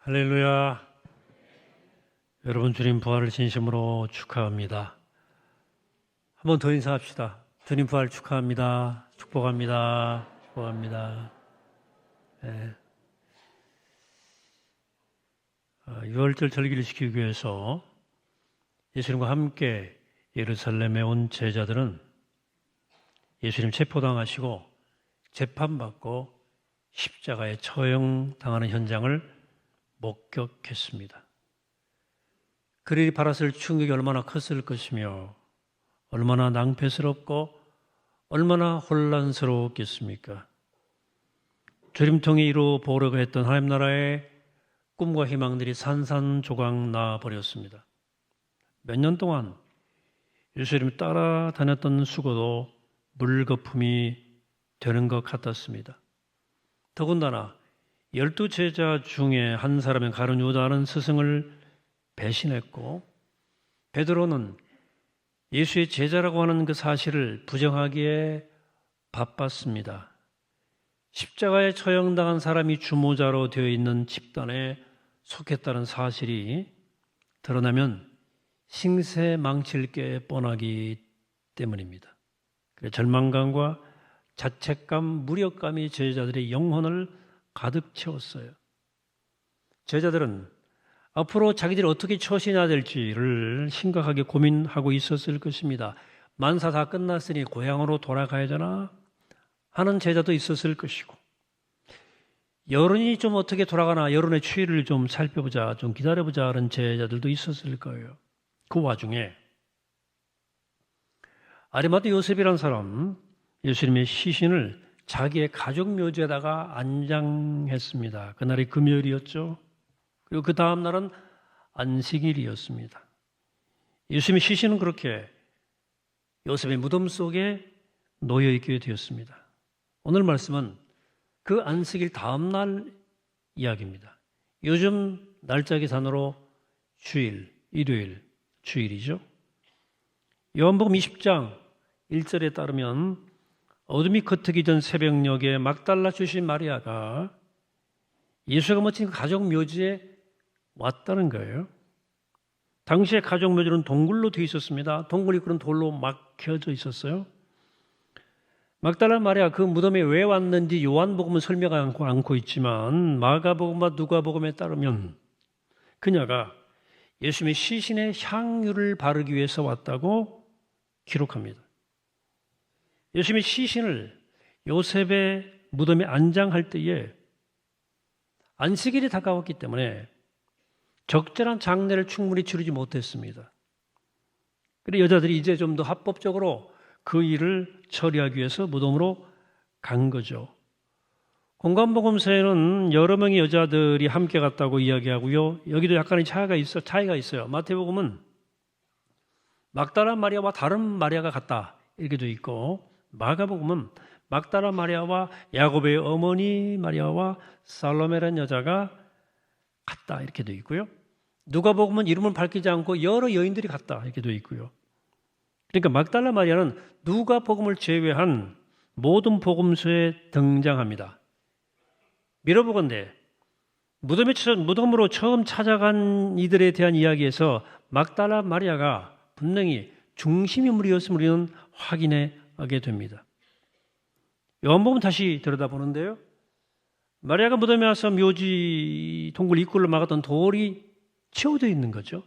할렐루야. 여러분 주님 부활을 진심으로 축하합니다. 한 번 더 인사합시다. 주님 부활 축하합니다. 축복합니다. 축복합니다. 네. 6월절 절기를 지키기 위해서 예수님과 함께 예루살렘에 온 제자들은 예수님 체포당하시고 재판받고 십자가에 처형당하는 현장을 목격했습니다. 그들이 받았을 충격이 얼마나 컸을 것이며 얼마나 낭패스럽고 얼마나 혼란스러웠겠습니까? 주림통이로 보려고 했던 하나님 나라의 꿈과 희망들이 산산조각 나버렸습니다. 몇 년 동안 예수님을 따라다녔던 수고도 물거품이 되는 것 같았습니다. 더군다나 12제자 중에 한 사람인 가룟 유다는 스승을 배신했고 베드로는 예수의 제자라고 하는 그 사실을 부정하기에 바빴습니다. 십자가에 처형당한 사람이 주모자로 되어 있는 집단에 속했다는 사실이 드러나면 생세 망칠 게 뻔하기 때문입니다. 절망감과 자책감, 무력감이 제자들의 영혼을 가득 채웠어요. 제자들은 앞으로 자기들이 어떻게 처신해야 될지를 심각하게 고민하고 있었을 것입니다. 만사 다 끝났으니 고향으로 돌아가야 되나 하는 제자도 있었을 것이고, 여론이 좀 어떻게 돌아가나 여론의 추이를 좀 살펴보자, 좀 기다려보자 하는 제자들도 있었을 거예요. 그 와중에 아리마대 요셉이라는 사람, 예수님의 시신을 자기의 가족 묘지에다가 안장했습니다. 그날이 금요일이었죠. 그리고 그 다음 날은 안식일이었습니다. 예수님의 시신은 그렇게 요셉의 무덤 속에 놓여 있게 되었습니다. 오늘 말씀은 그 안식일 다음 날 이야기입니다. 요즘 날짜 계산으로 주일, 일요일, 주일이죠. 요한복음 20장 1절에 따르면 어둠이 겉트기 전 새벽녘에 막달라 주신 마리아가 예수가 묻힌 가족 묘지에 왔다는 거예요. 당시에 가족 묘지는 동굴로 되어 있었습니다. 동굴 입구는 돌로 막혀져 있었어요. 막달라 마리아 그 무덤에 왜 왔는지 요한복음은 설명하지 않고 있지만 마가복음과 누가복음에 따르면 그녀가 예수님의 시신에 향유를 바르기 위해서 왔다고 기록합니다. 예수님의 시신을 요셉의 무덤에 안장할 때에 안식일이 다가왔기 때문에 적절한 장례를 충분히 치르지 못했습니다. 그래서 여자들이 이제 좀 더 합법적으로 그 일을 처리하기 위해서 무덤으로 간 거죠. 공관복음서에는 여러 명의 여자들이 함께 갔다고 이야기하고요. 여기도 약간의 차이가 있어요. 마태복음은 막달라 마리아와 다른 마리아가 갔다 이렇게 돼 있고, 마가복음은 막달라 마리아와 야고보의 어머니 마리아와 살로메라는 여자가 갔다 이렇게 되어 있고요. 누가복음은 이름을 밝히지 않고 여러 여인들이 갔다 이렇게 되어 있고요. 그러니까 막달라 마리아는 누가복음을 제외한 모든 복음서에 등장합니다. 밀어보건대 무덤으로 처음 찾아간 이들에 대한 이야기에서 막달라 마리아가 분명히 중심 인물이었음을 우리는 확인하게 됩니다. 요한복음 다시 들여다보는데요. 마리아가 무덤에 와서 묘지 동굴 입구를 막았던 돌이 치워져 있는 거죠.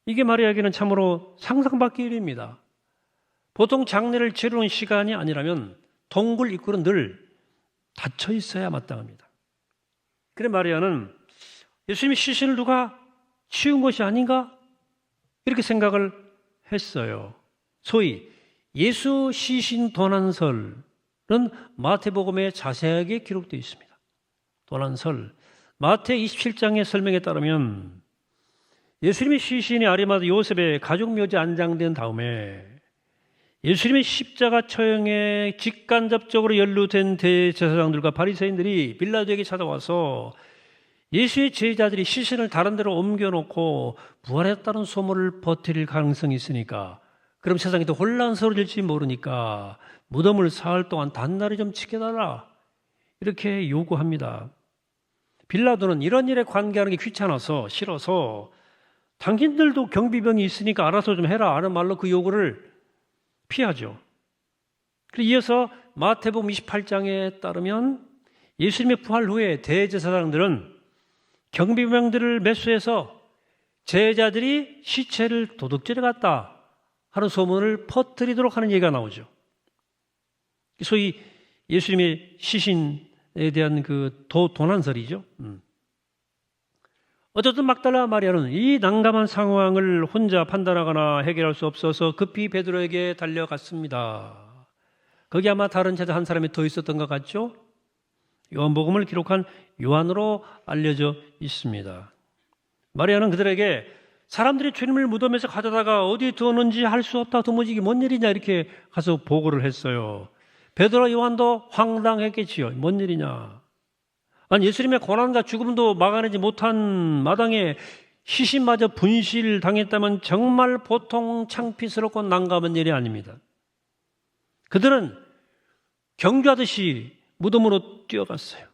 이게 마리아에게는 참으로 상상밖의 일입니다. 보통 장례를 치르는 시간이 아니라면 동굴 입구는 늘 닫혀 있어야 마땅합니다. 그래 마리아는 예수님의 시신을 누가 치운 것이 아닌가? 이렇게 생각을 했어요. 소위 예수 시신 도난설은 마태복음에 자세하게 기록되어 있습니다. 도난설, 마태 27장의 설명에 따르면 예수님의 시신이 아리마대 요셉의 가족 묘지에 안장된 다음에 예수님의 십자가 처형에 직간접적으로 연루된 대제사장들과 바리새인들이 빌라도에게 찾아와서 예수의 제자들이 시신을 다른 데로 옮겨놓고 부활했다는 소문을 퍼뜨릴 가능성이 있으니까, 그럼 세상이 더 혼란스러워질지 모르니까 무덤을 사흘 동안 단날에 좀 지켜달라 이렇게 요구합니다. 빌라도는 이런 일에 관계하는 게 귀찮아서 싫어서 당신들도 경비병이 있으니까 알아서 좀 해라 하는 말로 그 요구를 피하죠. 그리고 이어서 마태복음 28장에 따르면 예수님의 부활 후에 대제사장들은 경비병들을 매수해서 제자들이 시체를 도둑질해 갔다 하는 소문을 퍼뜨리도록 하는 얘기가 나오죠. 소위 예수님의 시신에 대한 그 도난설이죠. 어쨌든 막달라 마리아는 이 난감한 상황을 혼자 판단하거나 해결할 수 없어서 급히 베드로에게 달려갔습니다. 거기 아마 다른 제자 한 사람이 더 있었던 것 같죠? 요한복음을 기록한 요한으로 알려져 있습니다. 마리아는 그들에게 사람들이 주님을 무덤에서 가져다가 어디에 두었는지 알 수 없다. 도무지 이게 뭔 일이냐 이렇게 가서 보고를 했어요. 베드로 요한도 황당했겠지요. 뭔 일이냐. 아니 예수님의 고난과 죽음도 막아내지 못한 마당에 시신마저 분실당했다면 정말 보통 창피스럽고 난감한 일이 아닙니다. 그들은 경주하듯이 무덤으로 뛰어갔어요.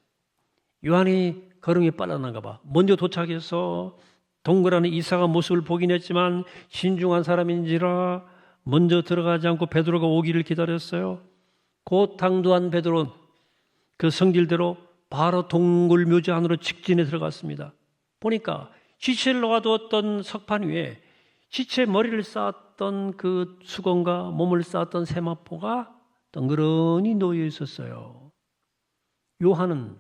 요한이 걸음이 빨랐는가 봐. 먼저 도착해서 동그라미 이삭의 모습을 보긴 했지만 신중한 사람인지라 먼저 들어가지 않고 베드로가 오기를 기다렸어요. 곧 당도한 베드로는 그 성질대로 바로 동굴묘지 안으로 직진해 들어갔습니다. 보니까 시체를 놓아두었던 석판 위에 시체 머리를 쌓았던 그 수건과 몸을 쌓았던 세마포가 덩그러니 놓여 있었어요. 요한은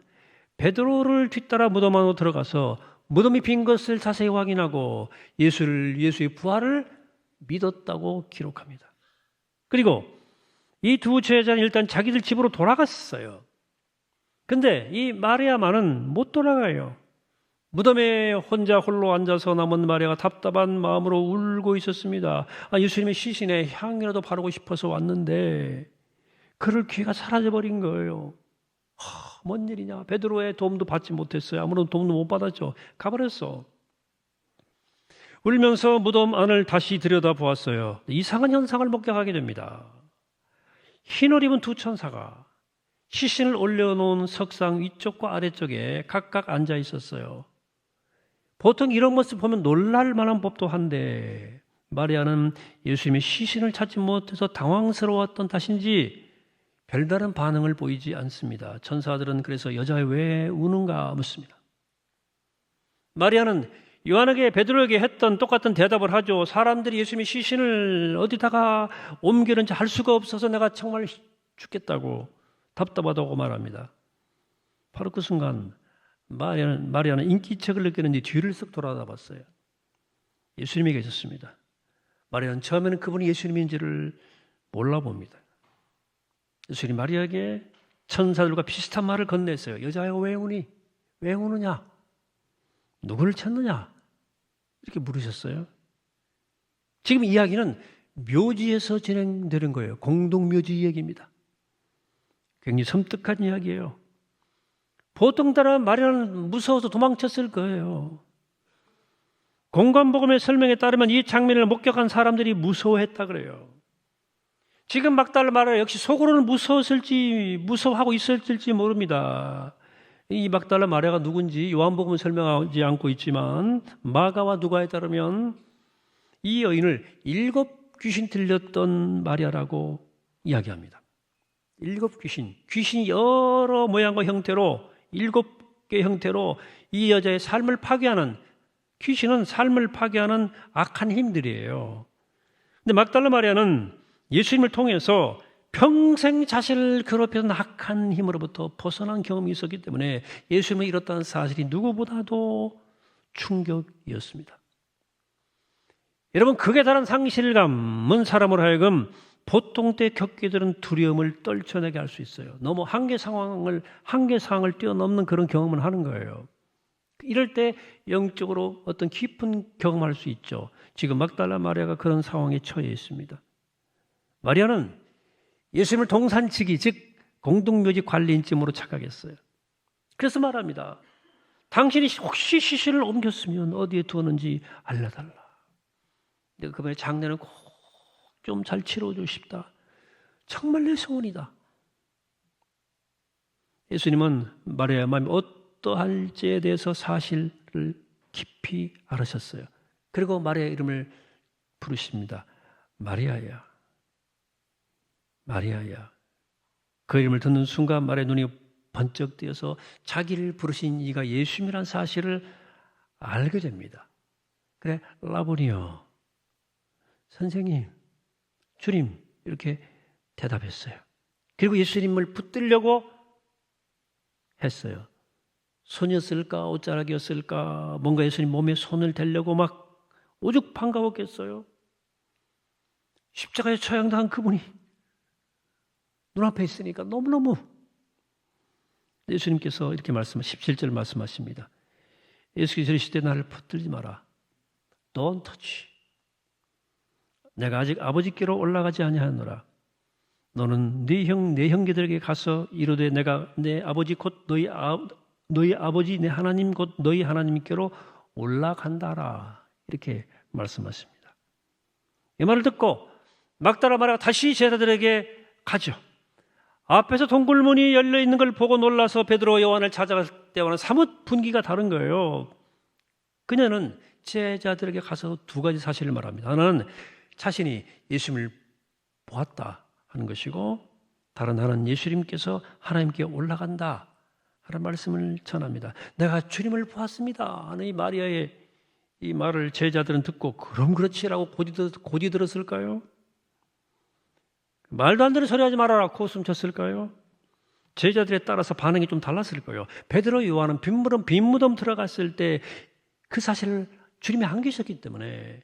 베드로를 뒤따라 무덤 안으로 들어가서 무덤이 빈 것을 자세히 확인하고 예수의 부활을 믿었다고 기록합니다. 그리고 이 두 제자는 일단 자기들 집으로 돌아갔어요. 근데 이 마리아만은 못 돌아가요. 무덤에 혼자 홀로 앉아서 남은 마리아가 답답한 마음으로 울고 있었습니다. 예수님의 시신에 향이라도 바르고 싶어서 왔는데 그럴 기회가 사라져버린 거예요. 뭔 일이냐. 베드로의 도움도 받지 못했어요. 아무런 도움도 못 받았죠. 가버렸어. 울면서 무덤 안을 다시 들여다보았어요. 이상한 현상을 목격하게 됩니다. 흰옷 입은 두 천사가 시신을 올려놓은 석상 위쪽과 아래쪽에 각각 앉아 있었어요. 보통 이런 모습 보면 놀랄 만한 법도 한데 마리아는 예수님의 시신을 찾지 못해서 당황스러웠던 탓인지 별다른 반응을 보이지 않습니다. 천사들은 그래서 여자애 왜 우는가 묻습니다. 마리아는 요한에게 베드로에게 했던 똑같은 대답을 하죠. 사람들이 예수님의 시신을 어디다가 옮기는지 알 수가 없어서 내가 정말 죽겠다고 답답하다고 말합니다. 바로 그 순간 마리아는 인기척을 느끼는지 뒤를 쓱 돌아다봤어요. 예수님이 계셨습니다. 마리아는 처음에는 그분이 예수님인지를 몰라봅니다. 예수님 마리아에게 천사들과 비슷한 말을 건넸어요. 여자야 왜 우니? 왜 우느냐? 누구를 찾느냐? 이렇게 물으셨어요. 지금 이야기는 묘지에서 진행되는 거예요. 공동묘지 얘기입니다. 굉장히 섬뜩한 이야기예요. 보통 따라 마리아는 무서워서 도망쳤을 거예요. 공관복음의 설명에 따르면 이 장면을 목격한 사람들이 무서워했다 그래요. 지금 막달라 마리아 역시 속으로는 무서워하고 있을지 모릅니다. 이 막달라 마리아가 누군지 요한복음은 설명하지 않고 있지만 마가와 누가에 따르면 이 여인을 7 귀신 들렸던 마리아라고 이야기합니다. 7 귀신이 여러 모양과 형태로 7개 형태로 이 여자의 삶을 파괴하는, 귀신은 삶을 파괴하는 악한 힘들이에요. 근데 막달라 마리아는 예수님을 통해서 평생 자신을 괴롭히던 악한 힘으로부터 벗어난 경험이 있었기 때문에 예수님을 잃었다는 사실이 누구보다도 충격이었습니다. 여러분, 극에 달한 상실감은 사람으로 하여금 보통 때 겪게 되는 두려움을 떨쳐내게 할 수 있어요. 너무 한계 상황을 뛰어넘는 그런 경험을 하는 거예요. 이럴 때 영적으로 어떤 깊은 경험을 할 수 있죠. 지금 막달라 마리아가 그런 상황에 처해 있습니다. 마리아는 예수님을 동산치기, 즉 공동묘지 관리인쯤으로 착각했어요. 그래서 말합니다. 당신이 혹시 시신을 옮겼으면 어디에 두었는지 알려달라. 내가 그분의 장례는 꼭 좀 잘 치러주고 싶다. 정말 내 소원이다. 예수님은 마리아의 마음이 어떠할지에 대해서 사실을 깊이 알으셨어요. 그리고 마리아의 이름을 부르십니다. 마리아야, 마리아야. 그 이름을 듣는 순간 마리아의 눈이 번쩍 뜨여서 자기를 부르신 이가 예수님이라는 사실을 알게 됩니다. 그래, 라보니요, 선생님, 주님, 이렇게 대답했어요. 그리고 예수님을 붙들려고 했어요. 손이었을까, 옷자락이었을까, 뭔가 예수님 몸에 손을 대려고 막 오죽 반가웠겠어요. 십자가에 처형당한 그분이 눈앞에 있으니까 너무너무. 예수님께서 이렇게 17절 말씀하십니다. 예수께서 이르시되 나를 붙들지 마라. Don't touch. 내가 아직 아버지께로 올라가지 아니하노라. 너는 네 형제들에게 가서 이르되 내가 내 아버지 곧 너희 아버지 내 하나님 곧 너희 하나님께로 올라간다라. 이렇게 말씀하십니다. 이 말을 듣고 막달라 마리아가 다시 제자들에게 가죠. 앞에서 동굴문이 열려 있는 걸 보고 놀라서 베드로와 요한을 찾아갈 때와는 사뭇 분위기가 다른 거예요. 그녀는 제자들에게 가서 두 가지 사실을 말합니다. 하나는 자신이 예수님을 보았다 하는 것이고, 다른 하나는 예수님께서 하나님께 올라간다 하는 말씀을 전합니다. 내가 주님을 보았습니다 하는 이 마리아의 이 말을 제자들은 듣고 그럼 그렇지라고 고지 들었을까요? 말도 안 되는 소리 하지 말아라 코웃음 쳤을까요? 제자들에 따라서 반응이 좀 달랐을 거예요. 베드로 요한은 빈 무덤 들어갔을 때 그 사실을 주님이 안기셨기 때문에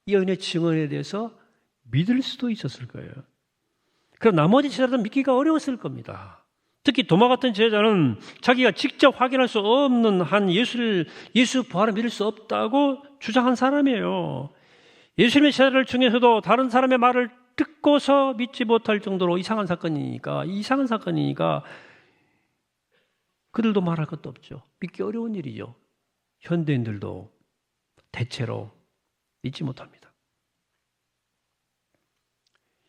이 여인의 증언에 대해서 믿을 수도 있었을 거예요. 그럼 나머지 제자들은 믿기가 어려웠을 겁니다. 특히 도마 같은 제자는 자기가 직접 확인할 수 없는 한 예수 부활을 믿을 수 없다고 주장한 사람이에요. 예수님의 제자들 중에서도 다른 사람의 말을 듣고서 믿지 못할 정도로 이상한 사건이니까 그들도 말할 것도 없죠. 믿기 어려운 일이죠. 현대인들도 대체로 믿지 못합니다.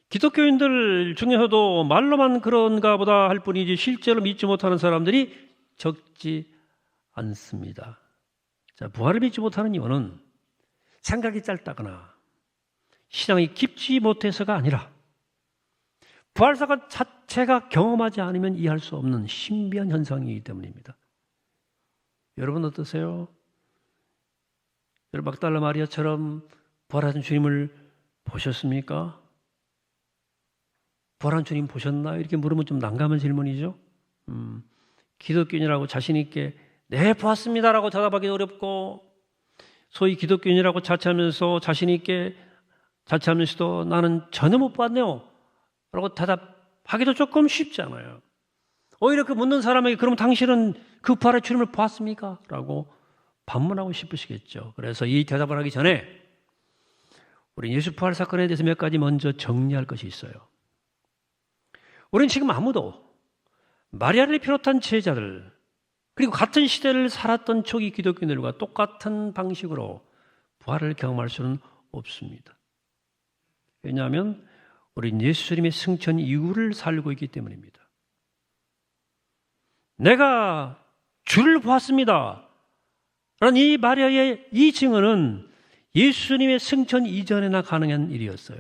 기독교인들 중에서도 말로만 그런가 보다 할 뿐이지 실제로 믿지 못하는 사람들이 적지 않습니다. 자, 부활을 믿지 못하는 이유는 생각이 짧다거나 신앙이 깊지 못해서가 아니라 부활사건 자체가 경험하지 않으면 이해할 수 없는 신비한 현상이기 때문입니다. 여러분 어떠세요? 여러분 막달라 마리아처럼 부활하신 주님을 보셨습니까? 부활한 주님 보셨나? 이렇게 물으면 좀 난감한 질문이죠. 기독교인이라고 자신 있게 네 보았습니다라고 대답하기 어렵고, 소위 기독교인이라고 자처하면서 자신 있게 자처하면서도 나는 전혀 못 봤네요 라고 대답하기도 조금 쉽지 않아요. 오히려 그 묻는 사람에게 그럼 당신은 그 부활의 주님을 보았습니까? 라고 반문하고 싶으시겠죠. 그래서 이 대답을 하기 전에 우리 예수 부활 사건에 대해서 몇 가지 먼저 정리할 것이 있어요. 우리는 지금 아무도 마리아를 비롯한 제자들, 그리고 같은 시대를 살았던 초기 기독교인들과 똑같은 방식으로 부활을 경험할 수는 없습니다. 왜냐하면 우리는 예수님의 승천 이후를 살고 있기 때문입니다. 내가 주를 보았습니다 라는 이 마리아의 이 증언은 예수님의 승천 이전에나 가능한 일이었어요.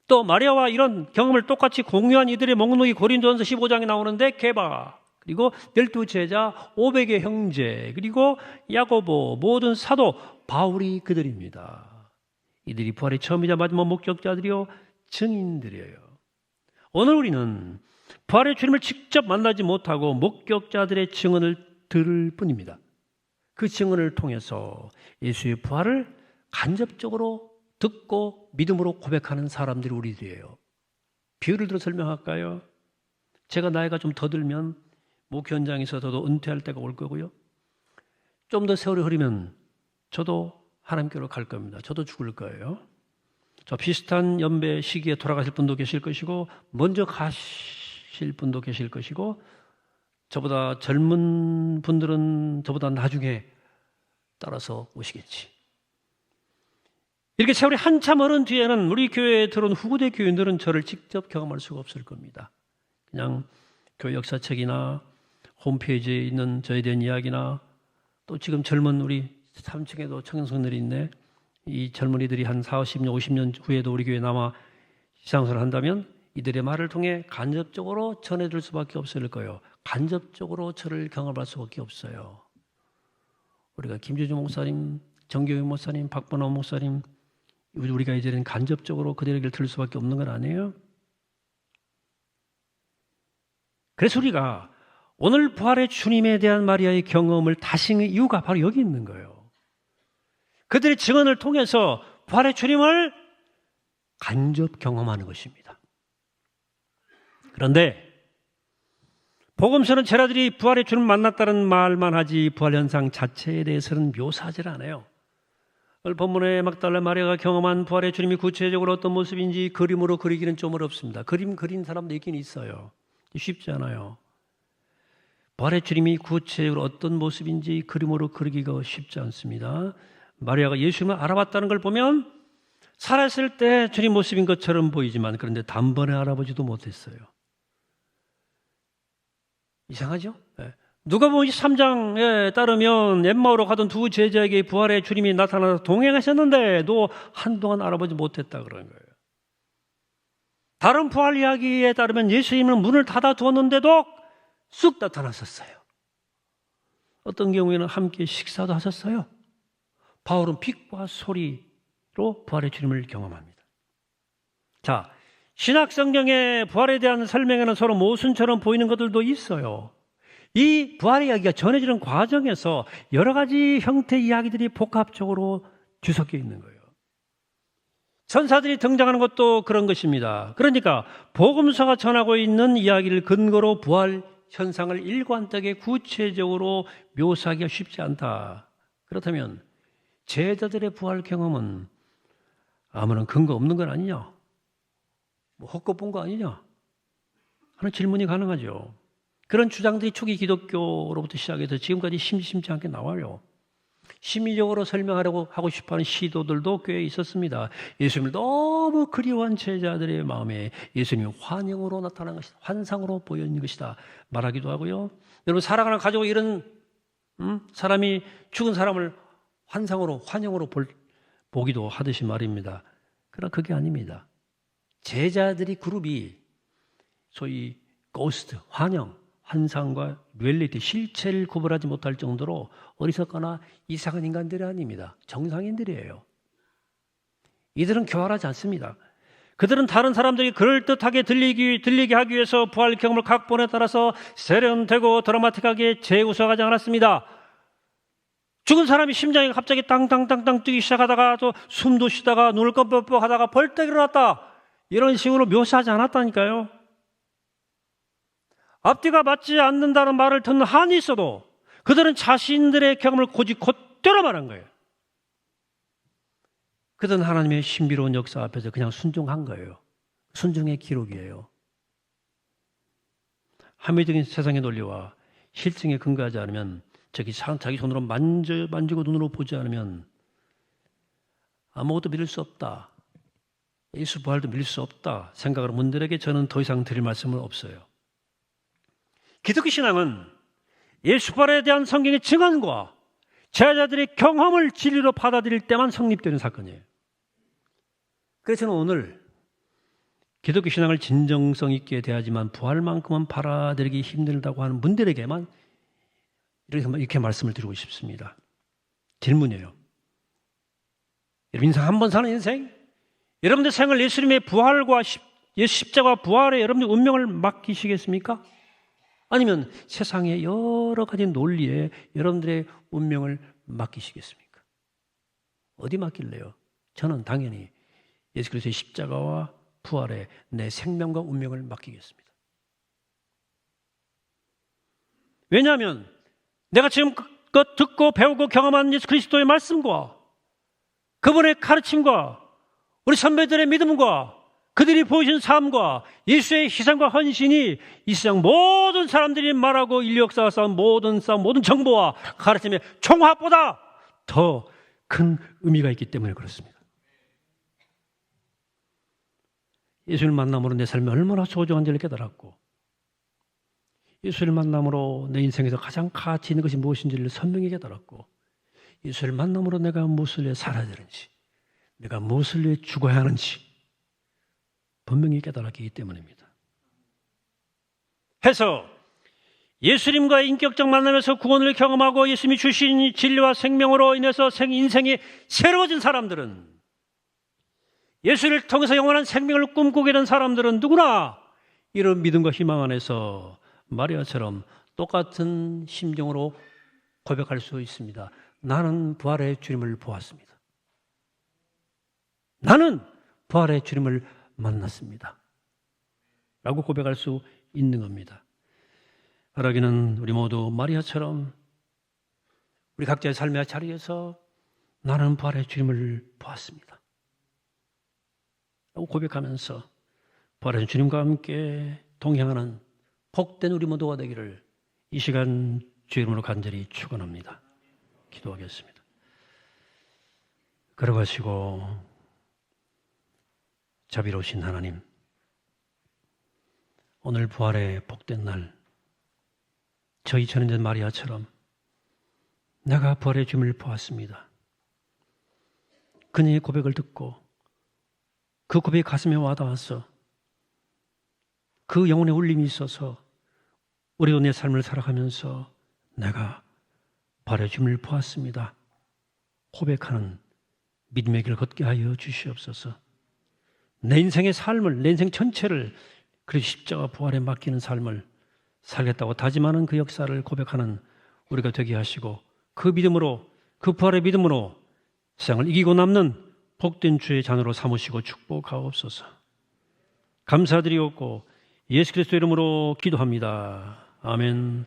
또 마리아와 이런 경험을 똑같이 공유한 이들의 목록이 고린도전서 15장에 나오는데 게바, 그리고 12 제자, 500의 형제, 그리고 야고보, 모든 사도, 바울이 그들입니다. 이들이 부활의 처음이자 마지막 목격자들이요 증인들이에요. 오늘 우리는 부활의 주님을 직접 만나지 못하고 목격자들의 증언을 들을 뿐입니다. 그 증언을 통해서 예수의 부활을 간접적으로 듣고 믿음으로 고백하는 사람들이 우리들이에요. 비유를 들어 설명할까요? 제가 나이가 좀 더 들면 목회 현장에서 저도 은퇴할 때가 올 거고요. 좀 더 세월이 흐르면 저도 하나님께로 갈 겁니다. 저도 죽을 거예요. 저 비슷한 연배 시기에 돌아가실 분도 계실 것이고 먼저 가실 분도 계실 것이고, 저보다 젊은 분들은 저보다 나중에 따라서 오시겠지. 이렇게 세월이 한참 흐른 뒤에는 우리 교회에 들어온 후대 교인들은 저를 직접 경험할 수가 없을 겁니다. 그냥 교회 역사책이나 홈페이지에 있는 저에 대한 이야기나 또 지금 젊은 우리 3층에도 청년들이 있네. 이 젊은이들이 한 40년, 50년 후에도 우리 교회에 남아 신앙생활을 한다면 이들의 말을 통해 간접적으로 전해줄 수밖에 없을 거예요. 간접적으로 저를 경험할 수밖에 없어요. 우리가 김주주 목사님, 정교영 목사님, 박번호 목사님, 우리가 이제는 간접적으로 그들의 얘기를 들을 수밖에 없는 건 아니에요? 그래서 우리가 오늘 부활의 주님에 대한 마리아의 경험을 다시 읽는 이유가 바로 여기 있는 거예요. 그들의 증언을 통해서 부활의 주님을 간접 경험하는 것입니다. 그런데 복음서는 제자들이 부활의 주님을 만났다는 말만 하지 부활 현상 자체에 대해서는 묘사하지 않아요. 오늘 본문에 막달라 마리아가 경험한 부활의 주님이 구체적으로 어떤 모습인지 그림으로 그리기는 좀 어렵습니다. 그림 그린 사람도 있긴 있어요. 쉽지 않아요. 부활의 주님이 구체적으로 어떤 모습인지 그림으로 그리기가 쉽지 않습니다. 마리아가 예수님을 알아봤다는 걸 보면 살았을 때 주님 모습인 것처럼 보이지만 그런데 단번에 알아보지도 못했어요. 이상하죠? 네. 누가복음 23장에 따르면 엠마오로 가던 두 제자에게 부활의 주님이 나타나서 동행하셨는데도 한동안 알아보지 못했다 그런 거예요. 다른 부활 이야기에 따르면 예수님은 문을 닫아 두었는데도 쑥 나타났었어요. 어떤 경우에는 함께 식사도 하셨어요. 바울은 빛과 소리로 부활의 주님을 경험합니다. 자, 신약 성경의 부활에 대한 설명에는 서로 모순처럼 보이는 것들도 있어요. 이 부활의 이야기가 전해지는 과정에서 여러 가지 형태의 이야기들이 복합적으로 뒤섞여 있는 거예요. 천사들이 등장하는 것도 그런 것입니다. 그러니까 복음서가 전하고 있는 이야기를 근거로 부활 현상을 일관되게 구체적으로 묘사하기가 쉽지 않다. 그렇다면 제자들의 부활 경험은 아무런 근거 없는 건 아니냐? 뭐 헛것 본 거 아니냐? 하는 질문이 가능하죠. 그런 주장들이 초기 기독교로부터 시작해서 지금까지 심심치 않게 나와요. 심리적으로 설명하려고 하고 싶어하는 시도들도 꽤 있었습니다. 예수님을 너무 그리워한 제자들의 마음에 예수님이 환영으로 나타난 것이다. 환상으로 보이는 것이다. 말하기도 하고요. 여러분 사랑하는 가지고 이런 사람이 죽은 사람을 환상으로 환영으로 보기도 하듯이 말입니다. 그러나 그게 아닙니다. 제자들이 그룹이 소위 고스트, 환영, 환상과 리얼리티, 실체를 구분하지 못할 정도로 어리석거나 이상한 인간들이 아닙니다. 정상인들이에요. 이들은 교활하지 않습니다. 그들은 다른 사람들이 그럴듯하게 들리게 하기 위해서 부활 경험을 각본에 따라서 세련되고 드라마틱하게 재구성하지 않았습니다. 죽은 사람이 심장이 갑자기 땅땅땅땅 뛰기 시작하다가 또 숨도 쉬다가 눈을 껌뻑뻑 하다가 벌떡 일어났다. 이런 식으로 묘사하지 않았다니까요. 앞뒤가 맞지 않는다는 말을 듣는 한이 있어도 그들은 자신들의 경험을 곧대로 말한 거예요. 그들은 하나님의 신비로운 역사 앞에서 그냥 순종한 거예요. 순종의 기록이에요. 합리적인 세상의 논리와 실증에 근거하지 않으면 자기 손으로 만지고 눈으로 보지 않으면 아무것도 믿을 수 없다. 예수 부활도 믿을 수 없다 생각하는 분들에게 저는 더 이상 드릴 말씀은 없어요. 기독교 신앙은 예수 부활에 대한 성경의 증언과 제자들의 경험을 진리로 받아들일 때만 성립되는 사건이에요. 그래서 저는 오늘 기독교 신앙을 진정성 있게 대하지만 부활만큼은 받아들이기 힘들다고 하는 분들에게만 이렇게 말씀을 드리고 싶습니다. 질문이에요. 여러분 인생 한 번 사는 인생? 여러분들 생을 예수님의 부활과 예수 십자가 부활에 여러분들 운명을 맡기시겠습니까? 아니면 세상의 여러 가지 논리에 여러분들의 운명을 맡기시겠습니까? 어디 맡길래요? 저는 당연히 예수 그리스도의 십자가와 부활에 내 생명과 운명을 맡기겠습니다. 왜냐하면 내가 지금껏 듣고 배우고 경험한 예수 그리스도의 말씀과 그분의 가르침과 우리 선배들의 믿음과 그들이 보이신 삶과 예수의 희생과 헌신이 이 세상 모든 사람들이 말하고 인류 역사가 쌓은 모든 정보와 가르침의 총합보다 더 큰 의미가 있기 때문에 그렇습니다. 예수를 만남으로 내 삶이 얼마나 소중한지를 깨달았고 예수를 만남으로 내 인생에서 가장 가치 있는 것이 무엇인지를 선명히 깨달았고, 예수를 만남으로 내가 무엇을 위해 살아야 되는지, 내가 무엇을 위해 죽어야 하는지 분명히 깨달았기 때문입니다. 해서 예수님과의 인격적 만남에서 구원을 경험하고 예수님이 주신 진리와 생명으로 인해서 인생이 새로워진 사람들은, 예수를 통해서 영원한 생명을 꿈꾸게 된 사람들은 누구나 이런 믿음과 희망 안에서 마리아처럼 똑같은 심정으로 고백할 수 있습니다. 나는 부활의 주님을 보았습니다. 나는 부활의 주님을 만났습니다. 라고 고백할 수 있는 겁니다. 바라기는 우리 모두 마리아처럼 우리 각자의 삶의 자리에서 나는 부활의 주님을 보았습니다. 라고 고백하면서 부활의 주님과 함께 동행하는 복된 우리 모두가 되기를 이 시간 주의 이름으로 간절히 축원합니다. 기도하겠습니다. 걸어가시고 자비로우신 하나님, 오늘 부활의 복된 날, 저희 전인된 마리아처럼 내가 부활의 주님을 보았습니다. 그녀의 고백을 듣고 그 고백이 가슴에 와닿아서 그 영혼의 울림이 있어서 우리도 내 삶을 살아가면서 내가 부활의 주님을 보았습니다. 고백하는 믿음의 길을 걷게 하여 주시옵소서. 내 인생의 삶을, 내 인생 전체를 그리스도 십자가 부활에 맡기는 삶을 살겠다고 다짐하는 그 역사를 고백하는 우리가 되게 하시고, 그 믿음으로, 그 부활의 믿음으로 세상을 이기고 남는 복된 주의 자녀로 삼으시고 축복하옵소서. 감사드리옵고 예수 그리스도 이름으로 기도합니다. 아멘.